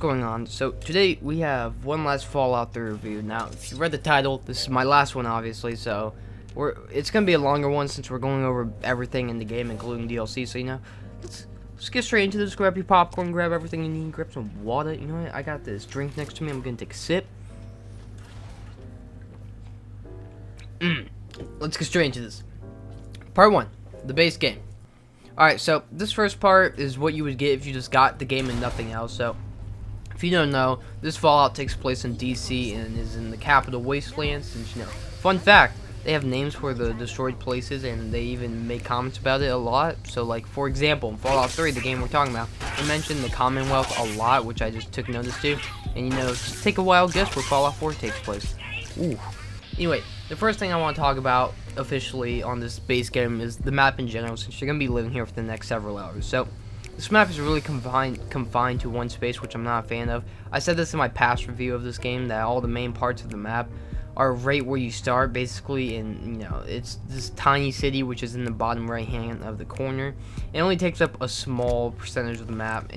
going on? So today we have one last Fallout 3 review. Now, if you read the title, this is my last one, obviously. So it's gonna be a longer one since we're going over everything in the game, including DLC. So let's get straight into this. Grab your popcorn, grab everything you need, grab some water. You know what? I got this drink next to me. I'm gonna take a sip. Let's get straight into this. Part 1, the base game. Alright, so this first part is what you would get if you just got the game and nothing else. So, if you don't know, this Fallout takes place in DC and is in the capital wastelands. And fun fact, they have names for the destroyed places and they even make comments about it a lot. So, like, for example, in Fallout 3, the game we're talking about, they mentioned the Commonwealth a lot, which I just took notice to. And, just take a wild guess where Fallout 4 takes place. Ooh. Anyway, the first thing I want to talk about officially on this base game is the map in general, since you're going to be living here for the next several hours. So, this map is really confined to one space, which I'm not a fan of. I said this in my past review of this game, that all the main parts of the map are right where you start, basically, and, it's this tiny city, which is in the bottom right hand of the corner. It only takes up a small percentage of the map.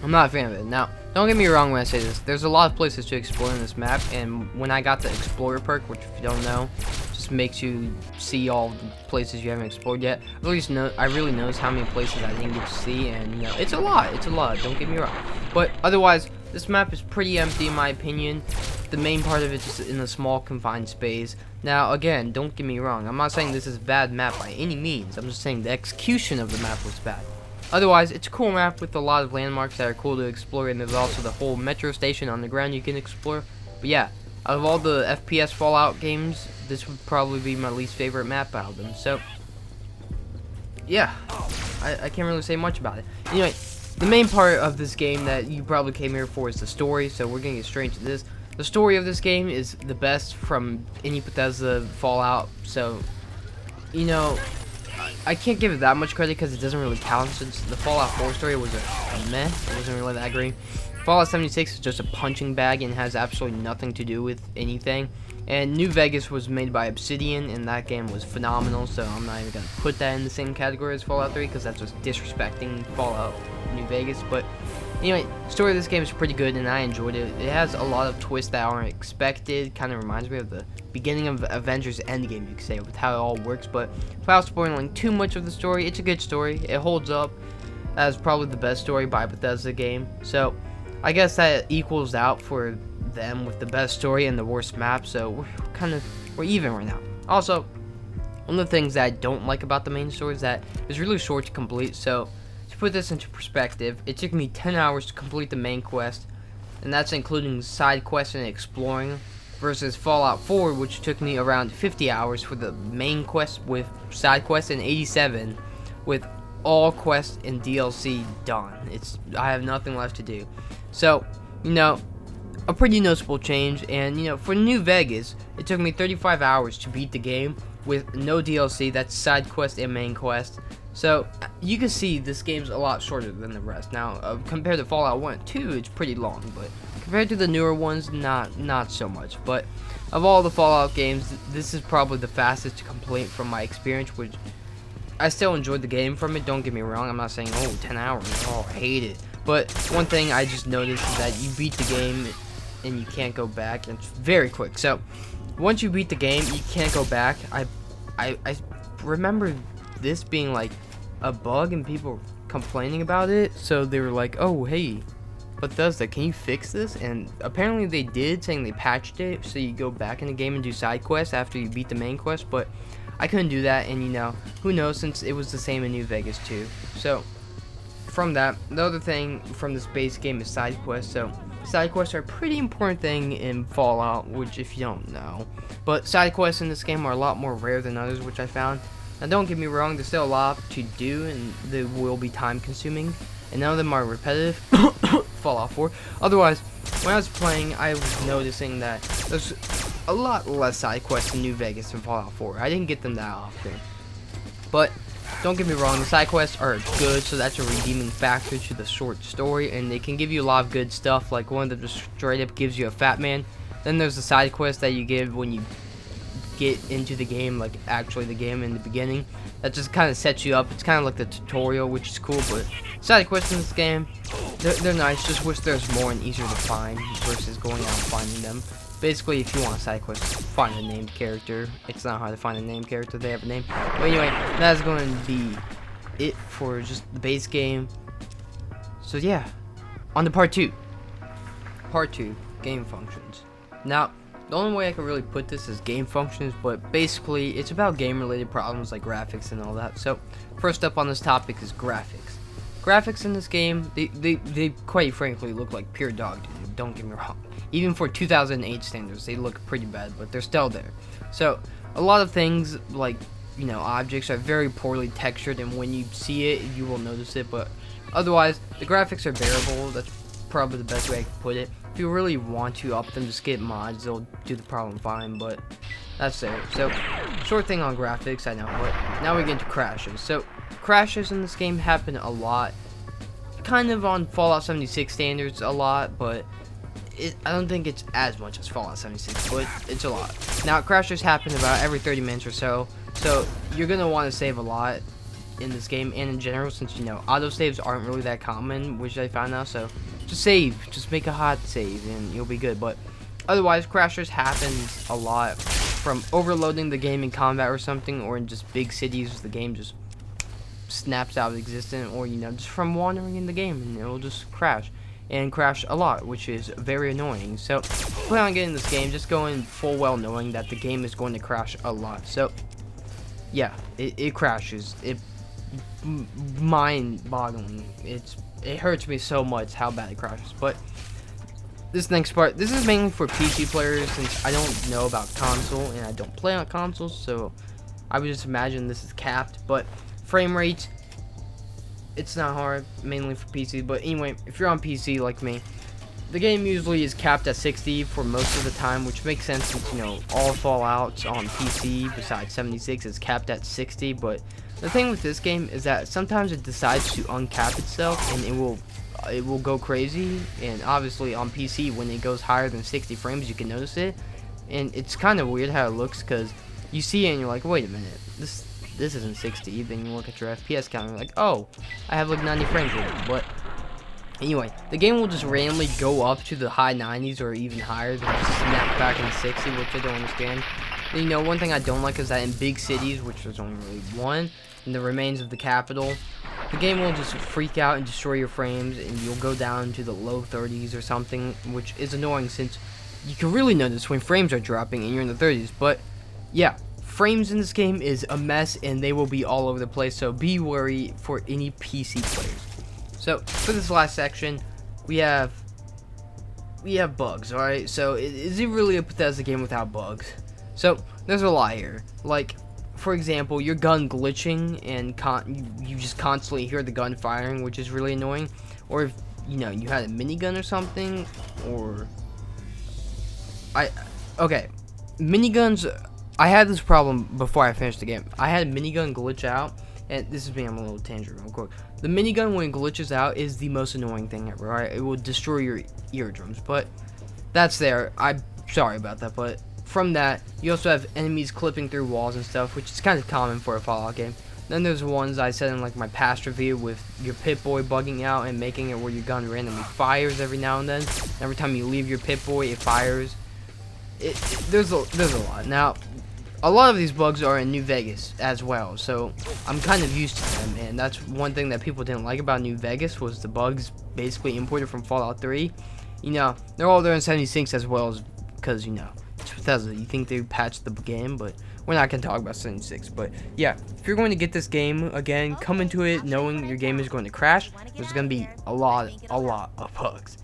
I'm not a fan of it. Now, don't get me wrong when I say this. There's a lot of places to explore in this map, and when I got the Explorer perk, which if you don't know, just makes you see all the places you haven't explored yet. I really noticed how many places I didn't get to see, and it's a lot. It's a lot. Don't get me wrong. But otherwise, this map is pretty empty in my opinion. The main part of it is in a small confined space. Now, again, don't get me wrong. I'm not saying this is a bad map by any means. I'm just saying the execution of the map was bad. Otherwise, it's a cool map with a lot of landmarks that are cool to explore, and there's also the whole metro station on the ground you can explore. But yeah, out of all the FPS Fallout games, this would probably be my least favorite map out of them. So, yeah, I can't really say much about it. Anyway, the main part of this game that you probably came here for is the story, so we're going to get straight into this. The story of this game is the best from any Bethesda Fallout, so, I can't give it that much credit because it doesn't really count, since the Fallout 4 story was a meh. It wasn't really that great. Fallout 76 is just a punching bag and has absolutely nothing to do with anything. And New Vegas was made by Obsidian, and that game was phenomenal, so I'm not even going to put that in the same category as Fallout 3 because that's just disrespecting Fallout New Vegas. But anyway, the story of this game is pretty good and I enjoyed it. It has a lot of twists that aren't expected. Kind of reminds me of the beginning of Avengers Endgame, you could say, with how it all works. But without spoiling too much of the story, it's a good story. It holds up as probably the best story by Bethesda game. So I guess that equals out for them with the best story and the worst map. So we're even right now. Also, one of the things that I don't like about the main story is that it's really short to complete. So to put this into perspective, it took me 10 hours to complete the main quest, and that's including side quests and exploring, versus Fallout 4, which took me around 50 hours for the main quest with side quests and 87 with all quests and DLC done. I have nothing left to do. So, a pretty noticeable change. And, for New Vegas, it took me 35 hours to beat the game with no DLC. That's side quest and main quest. So, you can see this game's a lot shorter than the rest. Now, compared to Fallout 1 and 2, it's pretty long, but compared to the newer ones, not so much. But of all the Fallout games, this is probably the fastest to complete from my experience, which I still enjoyed the game from it. Don't get me wrong. I'm not saying, 10 hours, I hate it. But one thing I just noticed is that you beat the game and you can't go back. And it's very quick. So, once you beat the game, you can't go back. I remember this being like a bug and people complaining about it, so they were like, oh hey Bethesda, can you fix this? And apparently they did, saying they patched it so you go back in the game and do side quests after you beat the main quest. But I couldn't do that, and who knows, since it was the same in New Vegas too. So from that, the other thing from this base game is side quests. So side quests are a pretty important thing in Fallout, which if you don't know, but side quests in this game are a lot more rare than others, which I found. Now, don't get me wrong, there's still a lot to do, and they will be time-consuming, and none of them are repetitive. Fallout 4. Otherwise, when I was playing, I was noticing that there's a lot less side quests in New Vegas than Fallout 4. I didn't get them that often. But don't get me wrong, the side quests are good, so that's a redeeming factor to the short story, and they can give you a lot of good stuff. Like one of them just straight up gives you a fat man. Then there's the side quest that you give when you get into the game, like actually the game in the beginning. That just kind of sets you up. It's kind of like the tutorial, which is cool, but side quests in this game, they're nice. Just wish there's more and easier to find versus going out and finding them. Basically, if you want a side quest, find a named character. It's not hard to find a named character. They have a name. But anyway, that's going to be it for just the base game. So yeah, on to part 2. Part 2, game functions. Now, the only way I can really put this is game functions, but basically it's about game related problems like graphics and all that. So first up on this topic is graphics. Graphics in this game, they quite frankly look like pure dog doo. Don't get me wrong. Even for 2008 standards, they look pretty bad, but they're still there. So a lot of things like, you know, objects are very poorly textured, and when you see it, you will notice it. But otherwise, the graphics are bearable. That's probably the best way I can put it. If you really want to up them, just get mods. They'll do the problem fine, but that's there. So, short thing on graphics, I know. But now we get into crashes. So, crashes in this game happen a lot. Kind of on Fallout 76 standards a lot, but I don't think it's as much as Fallout 76, but it's a lot. Now, crashes happen about every 30 minutes or so. So, you're going to want to save a lot in this game and in general, since, you know, autosaves aren't really that common, which I found out. So just save, just make a hot save and you'll be good. But otherwise, crashes happen a lot from overloading the game in combat or something, or in just big cities the game just snaps out of existence, or, you know, just from wandering in the game and it'll just crash and crash a lot, which is very annoying. So plan on getting this game, just go in full well knowing that the game is going to crash a lot. So yeah, it crashes. It mind-boggling. It hurts me so much how bad it crashes. But this next part, this is mainly for PC players, since I don't know about console and I don't play on consoles, so I would just imagine this is capped. But frame rates, it's not hard, mainly for PC. But anyway, if you're on PC like me, the game usually is capped at 60 for most of the time, which makes sense since, you know, all Fallouts on PC besides 76 is capped at 60. But the thing with this game is that sometimes it decides to uncap itself and it will go crazy. And obviously on PC, when it goes higher than 60 frames, you can notice it. And it's kind of weird how it looks, because you see it and you're like, wait a minute, this isn't 60. Then you look at your FPS count and you're like, oh, I have like 90 frames with it. But anyway, the game will just randomly go up to the high 90s or even higher, then snap back into 60, which I don't understand. And, you know, one thing I don't like is that in big cities, which there's only really one, in the remains of the capital, the game will just freak out and destroy your frames, and you'll go down to the low 30s or something, which is annoying since you can really notice when frames are dropping and you're in the 30s. But yeah, frames in this game is a mess, and they will be all over the place, so be wary for any PC players. So for this last section, we have bugs. All right, so is it really a Bethesda game without bugs? So there's a lot here. Like, for example, your gun glitching and you just constantly hear the gun firing, which is really annoying. Or if, you know, you had a minigun or something, or miniguns. I had this problem before I finished the game. I had a minigun glitch out. And this is me, I'm a little tangent real quick. The minigun, when it glitches out, is the most annoying thing ever, right? It will destroy your eardrums, but that's there. I'm sorry about that, but from that, you also have enemies clipping through walls and stuff, which is kind of common for a Fallout game. Then there's ones I said in like my past review with your Pip-Boy bugging out and making it where your gun randomly fires every now and then. Every time you leave your Pip-Boy, it fires. There's a lot. Now, a lot of these bugs are in New Vegas as well, so I'm kind of used to them, and that's one thing that people didn't like about New Vegas was the bugs basically imported from Fallout 3. You know, they're all there in 76 as well, as because, you know, it's Bethesda. You think they patched the game, but we're not going to talk about 76. But yeah, if you're going to get this game, again, come into it knowing your game is going to crash. There's going to be a lot of bugs.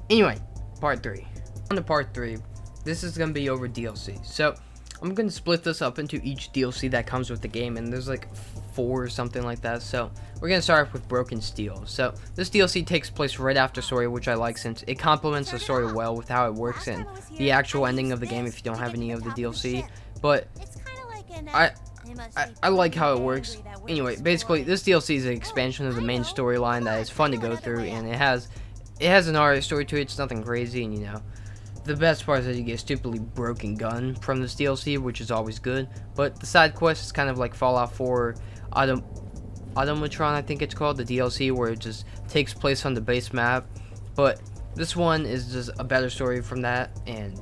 Anyway, part 3. On to part 3, this is going to be over DLC. So I'm going to split this up into each DLC that comes with the game, and there's like 4 or something like that. So we're going to start off with Broken Steel. So this DLC takes place right after story, which I like since it complements the story well with how it works and the actual ending of the game if you don't have any of the DLC. But I like how it works. Anyway, basically this DLC is an expansion of the main storyline that is fun to go through, and it has an alright story to it. It's nothing crazy, and, you know, the best part is that you get a stupidly broken gun from this DLC, which is always good. But the side quest is kind of like Fallout 4 Automatron, I think it's called, the DLC, where it just takes place on the base map. But this one is just a better story from that, and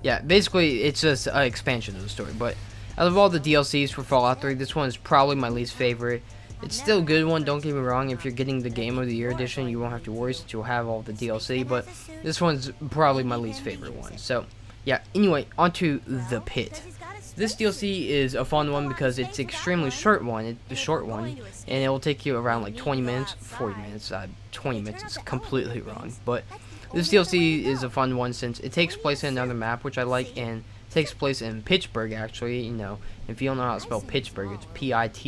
yeah, basically it's just an expansion of the story. But out of all the DLCs for Fallout 3, this one is probably my least favorite. It's still a good one, don't get me wrong. If you're getting the Game of the Year edition, you won't have to worry since you'll have all the DLC, but this one's probably my least favorite one. So, yeah, anyway, onto The Pit. This DLC is a fun one because it's an extremely short one, and it will take you around like 20 minutes, 40 minutes, 20 minutes is completely wrong, but this DLC is a fun one since it takes place in another map, which I like, and takes place in Pittsburgh, actually. If you don't know how to spell Pittsburgh, it's Pittsburgh,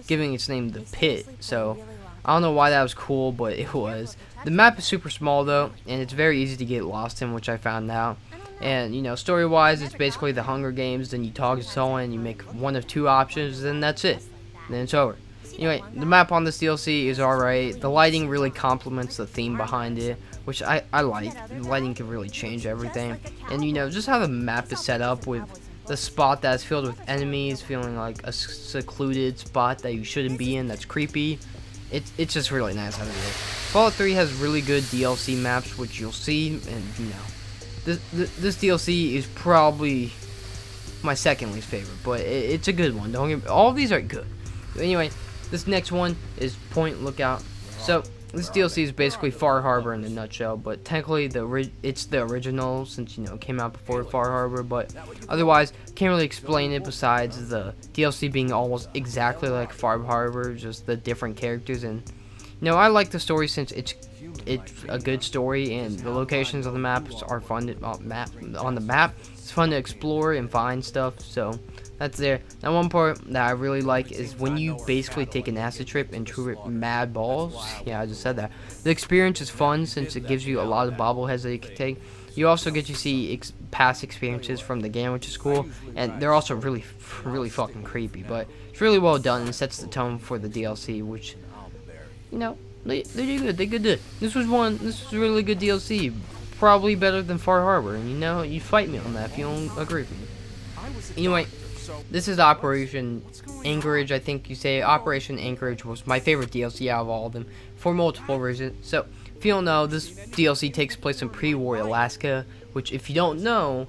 giving its name The Pit. So I don't know why that was cool, but it was. The map is super small though, and it's very easy to get lost in, which I found out. And story wise, it's basically the Hunger Games. Then you talk to someone and you make one of two options, and that's it. Then it's over. Anyway, the map on this DLC is alright. The lighting really complements the theme behind it, which I like. The lighting can really change everything. And just how the map is set up with the spot that's filled with enemies, feeling like a secluded spot that you shouldn't be in, that's creepy. It's just really nice out of it. Fallout 3 has really good DLC maps, which you'll see, and this DLC is probably my second least favorite, but it's a good one. All of these are good. Anyway, this next one is Point Lookout. So this DLC is basically Far Harbor in a nutshell, but technically it's the original since it came out before Far Harbor. But otherwise, can't really explain it besides the DLC being almost exactly like Far Harbor, just the different characters. And I like the story since it's a good story, and the locations on the maps are fun on the map. It's fun to explore and find stuff. So that's there. Now, one part that I really like is when you basically take an acid trip and trip mad balls. Yeah, I just said that. The experience is fun since it gives you a lot of bobbleheads that you can take. You also get to see past experiences from the game, which is cool, and they're also really fucking creepy. But it's really well done and sets the tone for the DLC, which they did good. They did. This was a really good DLC, probably better than Far Harbor. And you fight me on that if you don't agree with me. Anyway, this is Operation Anchorage, I think you say. Operation Anchorage was my favorite DLC out of all of them for multiple reasons. So, if you don't know, this DLC takes place in pre-war Alaska, which if you don't know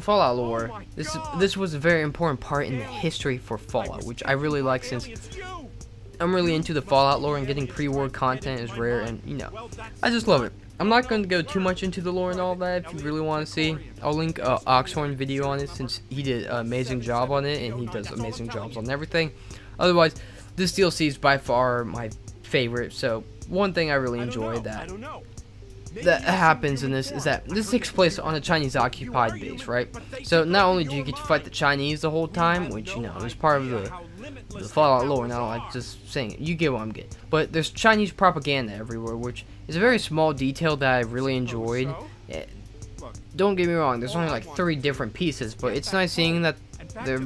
Fallout lore, this was a very important part in the history for Fallout, which I really like since I'm really into the Fallout lore, and getting pre-war content is rare, and I just love it. I'm not going to go too much into the lore and all that. If you really want to see, I'll link Oxhorn video on it since he did an amazing job on it, and he does amazing jobs on everything. Otherwise, this DLC is by far my favorite. So one thing I really enjoy that happens in this is that this takes place on a Chinese occupied base, right? So not only do you get to fight the Chinese the whole time, which is part of the Fallout lore, now I'm just saying it, you get what I'm getting, but there's Chinese propaganda everywhere, which is a very small detail that I really enjoyed. Don't get me wrong, there's only like 3 different pieces, but it's nice seeing that they're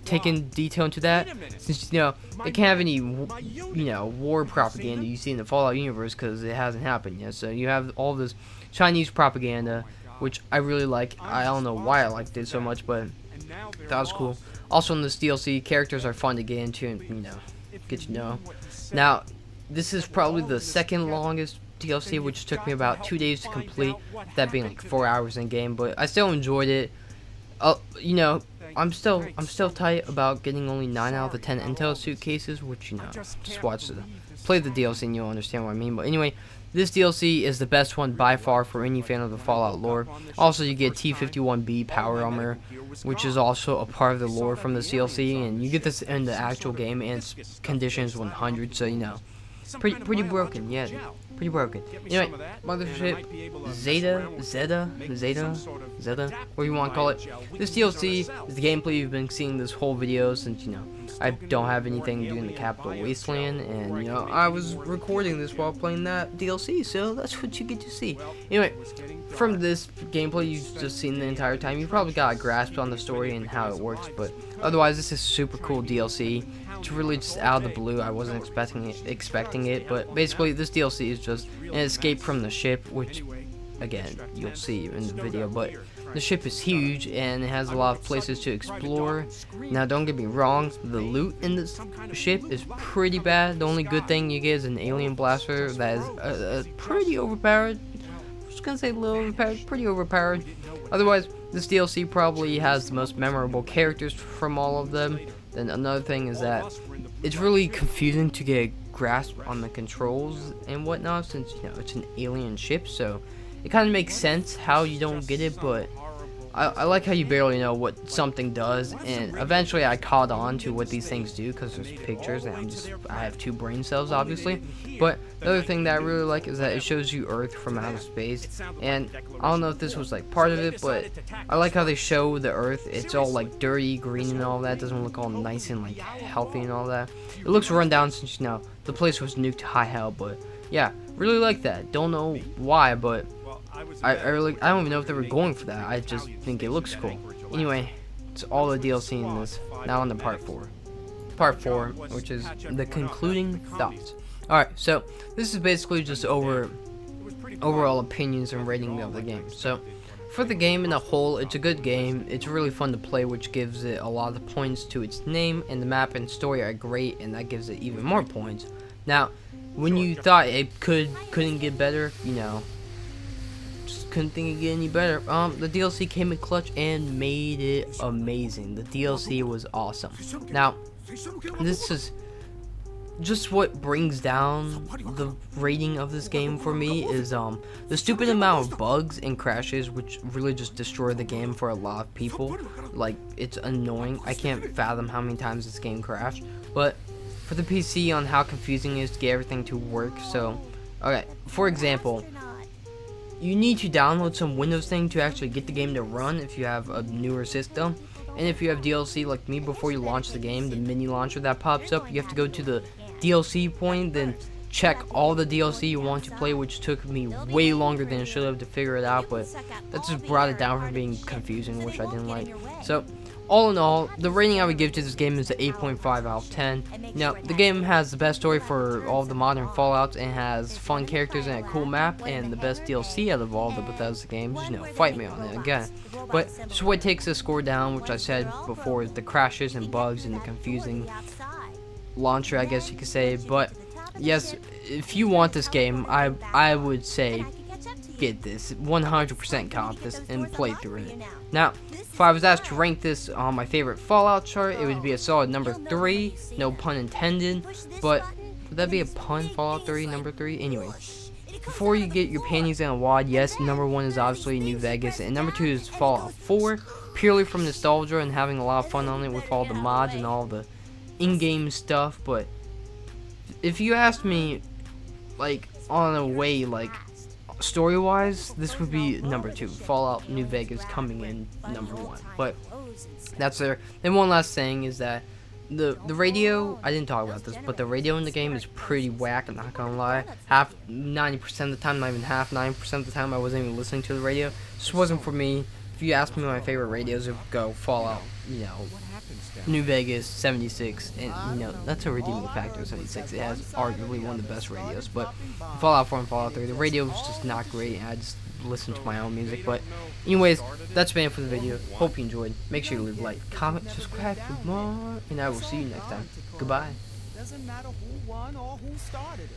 taking detail into that, since they can't have any war propaganda you see in the Fallout universe because it hasn't happened yet. So you have all this Chinese propaganda, which I really like. I don't know why I liked it so much, but that was cool. Also in this DLC, characters are fun to get into and get to know. Now, this is probably the second longest DLC, which took me about 2 days to complete, that being like 4 hours in game, but I still enjoyed it. I'm still tight about getting only 9 out of the 10 Intel suitcases, which just play the DLC and you'll understand what I mean. But anyway, this DLC is the best one by far for any fan of the Fallout lore. Also, you get T-51B power armor, which is also a part of the lore from the DLC, and you get this in the actual game, and it's conditions 100, so pretty broken, yeah, pretty broken. Anyway, Mothership Zeta, what you want to call it. This DLC is the gameplay you've been seeing this whole video since, I don't have anything to do in the Capital Wasteland, and, I was recording this while playing that DLC, so that's what you get to see. Anyway, from this gameplay you've just seen the entire time, you probably got a grasp on the story and how it works, but otherwise, this is super cool DLC. It's really just out of the blue. I wasn't expecting it, but basically this DLC is just an escape from the ship, which again you'll see in the video, but the ship is huge and it has a lot of places to explore. Now don't get me wrong, the loot in this ship is pretty bad. The only good thing you get is an alien blaster that is pretty overpowered. I'm just gonna say a little overpowered, pretty overpowered. Otherwise, this DLC probably has the most memorable characters from all of them. Then another thing is that it's really confusing to get a grasp on the controls and whatnot, since you know it's an alien ship, so it kind of makes sense how you don't get it, but I like how you barely know what something does, and eventually I caught on to what these things do because there's pictures, and I have 2 brain cells obviously. But the other thing that I really like is that it shows you Earth from outer space, and I don't know if this was like part of it, but I like how they show the Earth. It's all like dirty green and all that. It doesn't look all nice and like healthy and all that. It looks run down since you know the place was nuked to high hell, but yeah, really like that. Don't know why, but I don't even know if they were going for that. I just think it looks cool. Anyway, it's all the DLC in this. Now on to part 4. Part 4, which is the concluding thoughts. Alright, so this is basically just overall opinions and rating of the game. So for the game in a whole, it's a good game. It's really fun to play, which gives it a lot of points to its name, and the map and story are great, and that gives it even more points. Now, when you thought it couldn't get better, you know, couldn't think it'd get any better. The DLC came in clutch and made it amazing. The DLC was awesome. Now, this is just what brings down the rating of this game for me is the stupid amount of bugs and crashes, which really just destroy the game for a lot of people. Like, it's annoying. I can't fathom how many times this game crashed. But for the PC, on how confusing it is to get everything to work. So, okay, for example, you need to download some Windows thing to actually get the game to run if you have a newer system. And if you have DLC like me, before you launch the game, the mini launcher that pops up, you have to go to the DLC point, then check all the DLC you want to play, which took me way longer than it should have to figure it out, but that just brought it down from being confusing, which I didn't like. So all in all, the rating I would give to this game is an 8.5 out of 10. Now, the game has the best story for all of the modern Fallouts, and has fun characters and a cool map, and the best DLC out of all the Bethesda games. You know, fight me on it again. But just what takes the score down, which I said before, is the crashes and bugs and the confusing launcher, I guess you could say. But yes, if you want this game, I would say get this 100% cop this and play through it. Now, if I was asked to rank this on my favorite Fallout chart, it would be a solid number 3, no pun intended. But would that be a pun? Fallout 3, number 3? Anyway, before you get your panties in a wad, yes, number 1 is obviously New Vegas, and number 2 is Fallout 4, purely from nostalgia and having a lot of fun on it with all the mods and all the in-game stuff. But if you asked me, like, on a way, like, story-wise, this would be number 2. Fallout New Vegas coming in number 1. But that's there. Then one last thing is that the radio, I didn't talk about this, but the radio in the game is pretty whack, I'm not gonna lie. 90% of the time, not even half, 9% of the time I wasn't even listening to the radio. This wasn't for me. If you ask me my favorite radios, it would go Fallout, you know, New Vegas, 76, and you know, that's a redeeming factor of 76. It has arguably one of the best radios, but Fallout 4 and Fallout 3, the radio was just not great, and I just listened to my own music. But anyways, that's been it for the video. Hope you enjoyed. Make sure you leave a like, comment, subscribe for more, and I will see you next time. Goodbye. Doesn't matter who won or who started it.